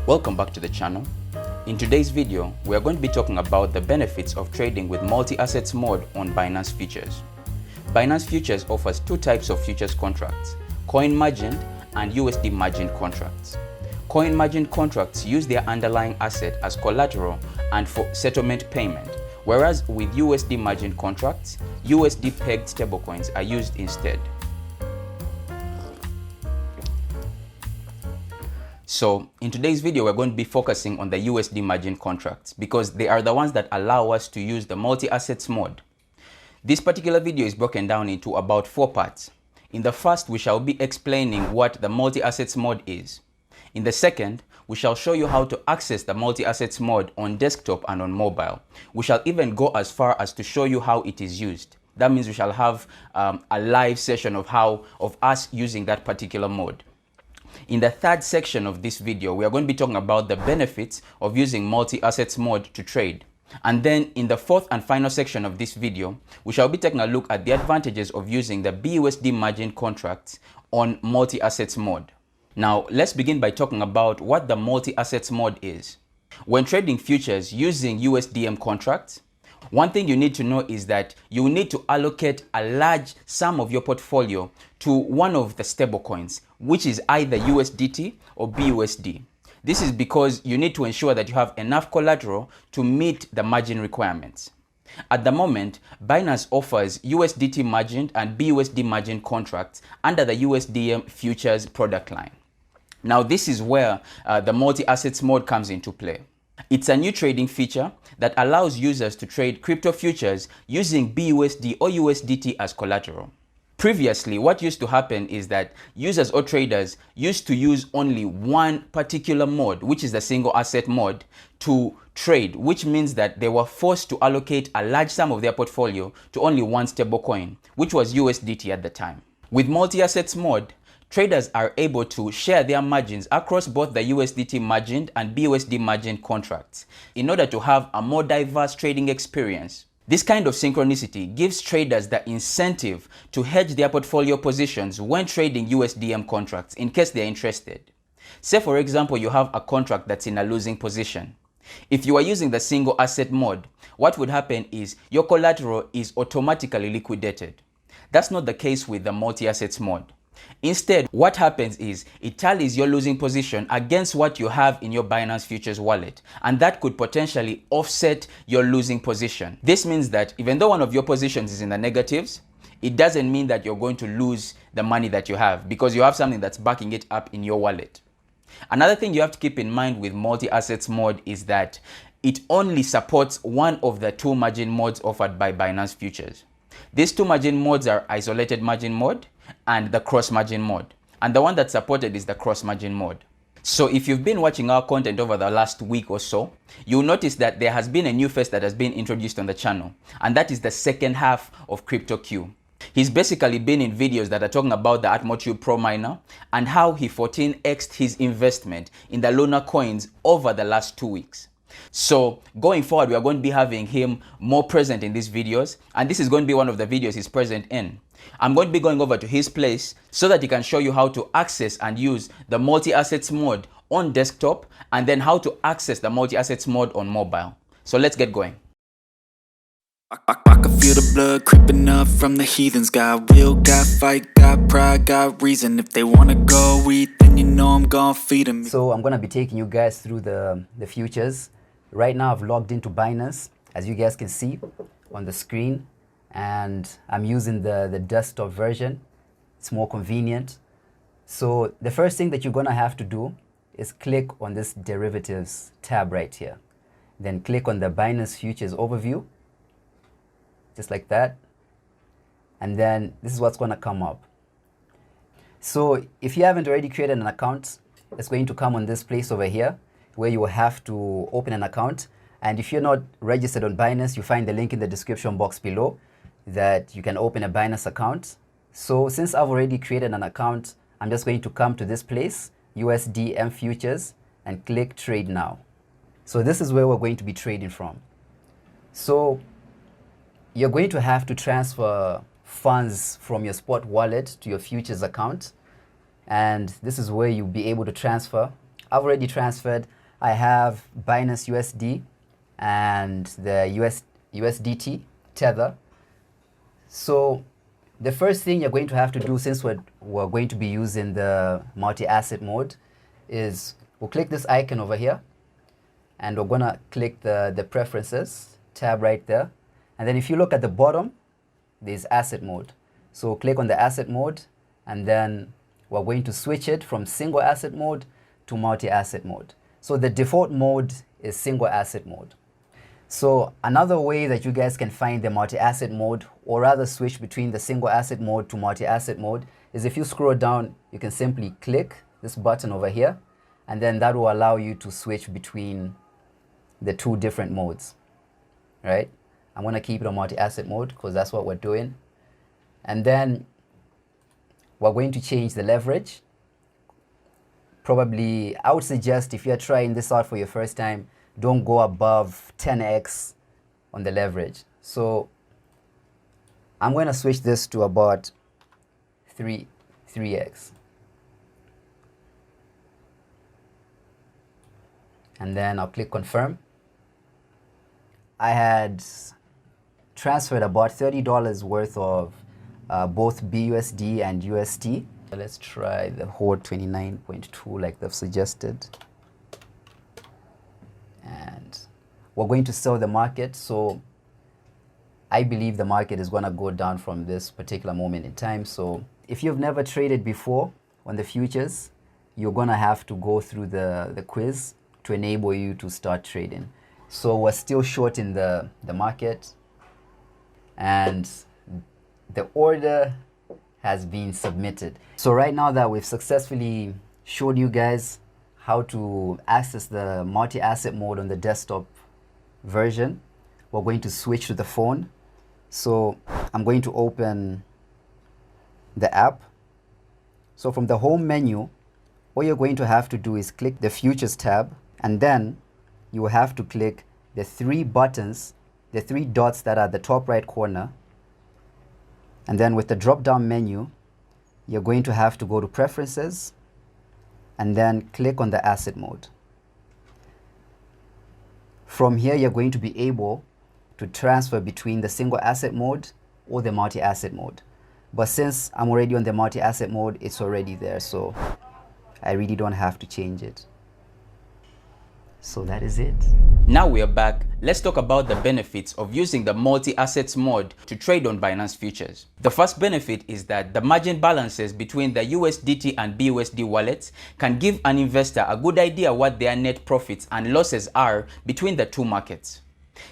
Welcome back to the channel. In today's video, we are going to be talking about the benefits of trading with multi-assets mode on Binance Futures. Binance Futures offers two types of futures contracts, coin margined and USD margined contracts. Coin margined contracts use their underlying asset as collateral and for settlement payment, whereas with USD margined contracts, USD pegged stablecoins are used instead. So in today's video, we're going to be focusing on the USD margin contracts because they are the ones that allow us to use the multi-assets mode. This particular video is broken down into about 4 parts. In the first, we shall be explaining what the multi-assets mode is. In the second, we shall show you how to access the multi-assets mode on desktop and on mobile. We shall even go as far as to show you how it is used. That means we shall have a live session of us using that particular mode. In the third section of this video, we are going to be talking about the benefits of using multi-assets mode to trade. And then in the fourth and final section of this video, we shall be taking a look at the advantages of using the BUSD margin contracts on multi-assets mode. Now, let's begin by talking about what the multi-assets mode is. When trading futures using USDM contracts, one thing you need to know is that you need to allocate a large sum of your portfolio to one of the stablecoins, which is either USDT or BUSD. This is because you need to ensure that you have enough collateral to meet the margin requirements. At the moment, Binance offers USDT margined and BUSD margin contracts under the USDM futures product line. Now, this is where the multi-assets mode comes into play. It's a new trading feature that allows users to trade crypto futures using BUSD or USDT as collateral. Previously, what used to happen is that users or traders used to use only one particular mode, which is the single asset mode, to trade, which means that they were forced to allocate a large sum of their portfolio to only one stablecoin, which was USDT at the time. With multi-assets mode, traders are able to share their margins across both the USDT margined and BUSD margined contracts in order to have a more diverse trading experience. This kind of synchronicity gives traders the incentive to hedge their portfolio positions when trading USDM contracts in case they're interested. Say for example, you have a contract that's in a losing position. If you are using the single asset mode, what would happen is your collateral is automatically liquidated. That's not the case with the multi-assets mode. Instead, what happens is it tallies your losing position against what you have in your Binance Futures wallet, and that could potentially offset your losing position. This means that even though one of your positions is in the negatives, it doesn't mean that you're going to lose the money that you have because you have something that's backing it up in your wallet. Another thing you have to keep in mind with multi-assets mode is that it only supports one of the two margin modes offered by Binance Futures. These two margin modes are isolated margin mode and the cross margin mode. And the one that's supported is the cross margin mode. So if you've been watching our content over the last week or so, you'll notice that there has been a new face that has been introduced on the channel. And that is the second half of CryptoQ. He's basically been in videos that are talking about the AtmoTube Pro Miner and how he 14x'd his investment in the Luna coins over the last 2 weeks. So going forward, we are going to be having him more present in these videos, and this is going to be one of the videos he's present in. I'm going to be going over to his place so that he can show you how to access and use the multi-assets mode on desktop and then how to access the multi-assets mode on mobile. So let's get going. I can feel the blood creeping up from the heathens. Got will, got fight, got pride, got reason. If they wanna go eat, then you know I'm gonna feed them. So I'm gonna be taking you guys through the futures. Right now I've logged into Binance, as you guys can see on the screen, and I'm using the desktop version. It's more convenient. So the first thing that you're gonna have to do is click on this derivatives tab right here. Then click on the Binance Futures overview, just like that. And then this is what's gonna come up. So if you haven't already created an account, it's going to come on this place over here where you will have to open an account. And if you're not registered on Binance, you find the link in the description box below that you can open a Binance account. So since I've already created an account, I'm just going to come to this place, USDM Futures, and click Trade Now. So this is where we're going to be trading from. So you're going to have to transfer funds from your spot wallet to your futures account. And this is where you'll be able to transfer I've already transferred. I have Binance USD and the USDT Tether. So the first thing you're going to have to do, since we're going to be using the multi-asset mode, is we'll click this icon over here, and we're gonna click the preferences tab right there. And then if you look at the bottom, there's asset mode. So we'll click on the asset mode, and then we're going to switch it from single asset mode to multi-asset mode. So the default mode is single asset mode. So another way that you guys can find the multi-asset mode, or rather switch between the single asset mode to multi-asset mode, is if you scroll down, you can simply click this button over here, and then that will allow you to switch between the two different modes, right? I'm gonna keep it on multi-asset mode because that's what we're doing. And then we're going to change the leverage. Probably, I would suggest if you're trying this out for your first time, don't go above 10x on the leverage. So I'm going to switch this to about 3x. And then I'll click confirm. I had transferred about $30 worth of both BUSD and UST. Let's try the whole 29.2 like they've suggested. And we're going to sell the market. So I believe the market is going to go down from this particular moment in time. So if you've never traded before on the futures, you're going to have to go through the quiz to enable you to start trading. So we're still short in the market, and the order has been submitted. So right now that we've successfully showed you guys how to access the multi-asset mode on the desktop version, we're going to switch to the phone. So I'm going to open the app. So from the home menu, all you're going to have to do is click the Futures tab, and then you will have to click the three buttons, the three dots that are at the top right corner. And then with the drop-down menu, you're going to have to go to Preferences and then click on the Asset mode. From here, you're going to be able to transfer between the single asset mode or the multi-asset mode. But since I'm already on the multi-asset mode, it's already there, so I really don't have to change it. So that is it. Now we are back. Let's talk about the benefits of using the multi-assets mode to trade on Binance Futures. The first benefit is that the margin balances between the USDT and BUSD wallets can give an investor a good idea what their net profits and losses are between the two markets.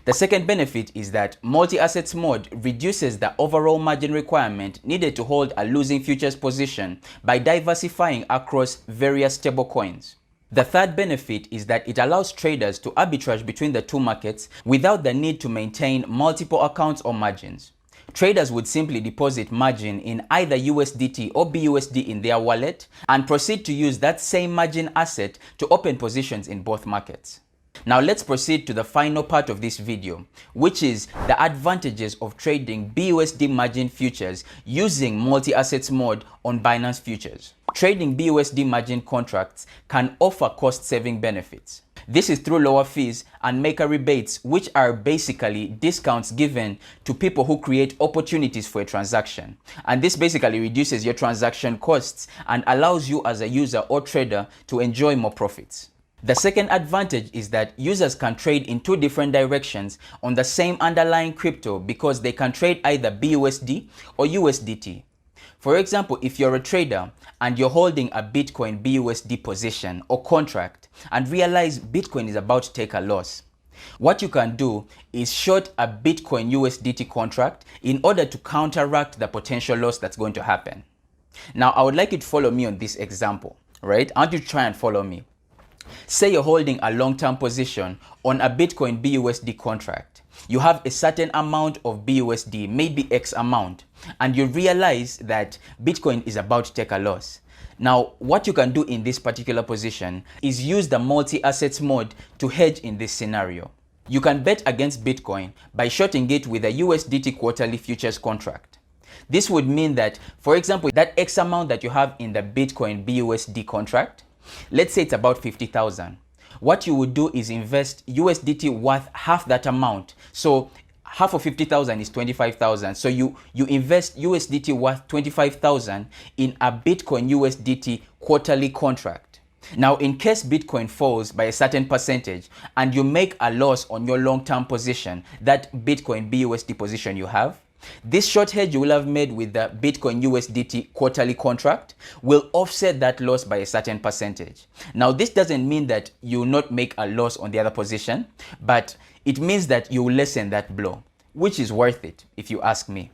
The second benefit is that multi-assets mode reduces the overall margin requirement needed to hold a losing futures position by diversifying across various stablecoins. The third benefit is that it allows traders to arbitrage between the two markets without the need to maintain multiple accounts or margins. Traders would simply deposit margin in either USDT or BUSD in their wallet and proceed to use that same margin asset to open positions in both markets. Now let's proceed to the final part of this video, which is the advantages of trading BUSD margin futures using multi-assets mode on Binance Futures. Trading BUSD margin contracts can offer cost-saving benefits. This is through lower fees and maker rebates, which are basically discounts given to people who create opportunities for a transaction. And this basically reduces your transaction costs and allows you as a user or trader to enjoy more profits. The second advantage is that users can trade in two different directions on the same underlying crypto because they can trade either BUSD or USDT. For example, if you're a trader and you're holding a Bitcoin BUSD position or contract and realize Bitcoin is about to take a loss, what you can do is short a Bitcoin USDT contract in order to counteract the potential loss that's going to happen. Now, I would like you to follow me on this example, right? I want you to try and follow me. Say you're holding a long-term position on a Bitcoin BUSD contract. You have a certain amount of BUSD, maybe X amount, and you realize that Bitcoin is about to take a loss. Now, what you can do in this particular position is use the multi-assets mode to hedge in this scenario. You can bet against Bitcoin by shorting it with a USDT quarterly futures contract. This would mean that, for example, that X amount that you have in the Bitcoin BUSD contract, Let's say it's about 50,000. What you would do is invest USDT worth half that amount. So half of 50,000 is 25,000. So you invest USDT worth 25,000 in a Bitcoin USDT quarterly contract. Now, in case Bitcoin falls by a certain percentage and you make a loss on your long-term position, that Bitcoin BUSD position you have, this short hedge you will have made with the Bitcoin USDT quarterly contract will offset that loss by a certain percentage. Now, this doesn't mean that you will not make a loss on the other position, but it means that you will lessen that blow, which is worth it if you ask me.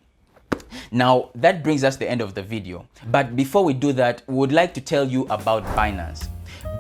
Now, that brings us to the end of the video. But before we do that, we would like to tell you about Binance.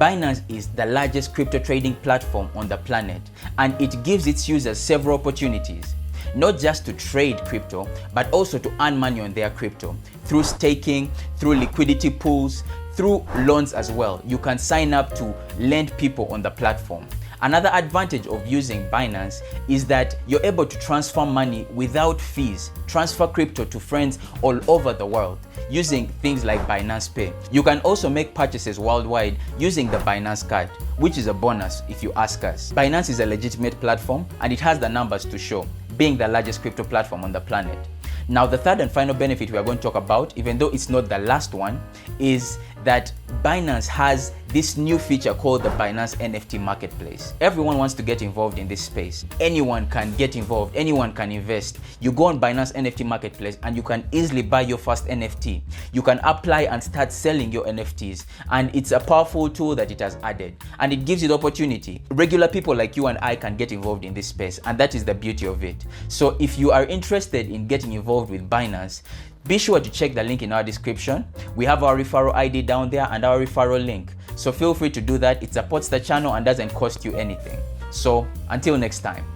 Binance is the largest crypto trading platform on the planet, and it gives its users several opportunities, not just to trade crypto, but also to earn money on their crypto through staking, through liquidity pools, through loans as well. You can sign up to lend people on the platform. Another advantage of using Binance is that you're able to transfer money without fees, transfer crypto to friends all over the world using things like Binance Pay. You can also make purchases worldwide using the Binance card, which is a bonus if you ask us. Binance is a legitimate platform and it has the numbers to show, being the largest crypto platform on the planet. Now, the third and final benefit we are going to talk about, even though it's not the last one, is that Binance has this new feature called the Binance NFT Marketplace. Everyone wants to get involved in this space. Anyone can get involved, anyone can invest. You go on Binance NFT Marketplace and you can easily buy your first NFT. You can apply and start selling your NFTs, and it's a powerful tool that it has added, and it gives you the opportunity. Regular people like you and I can get involved in this space, and that is the beauty of it. So if you are interested in getting involved with Binance, be sure to check the link in our description. We have our referral ID down there and our referral link. So feel free to do that. It supports the channel and doesn't cost you anything. So until next time.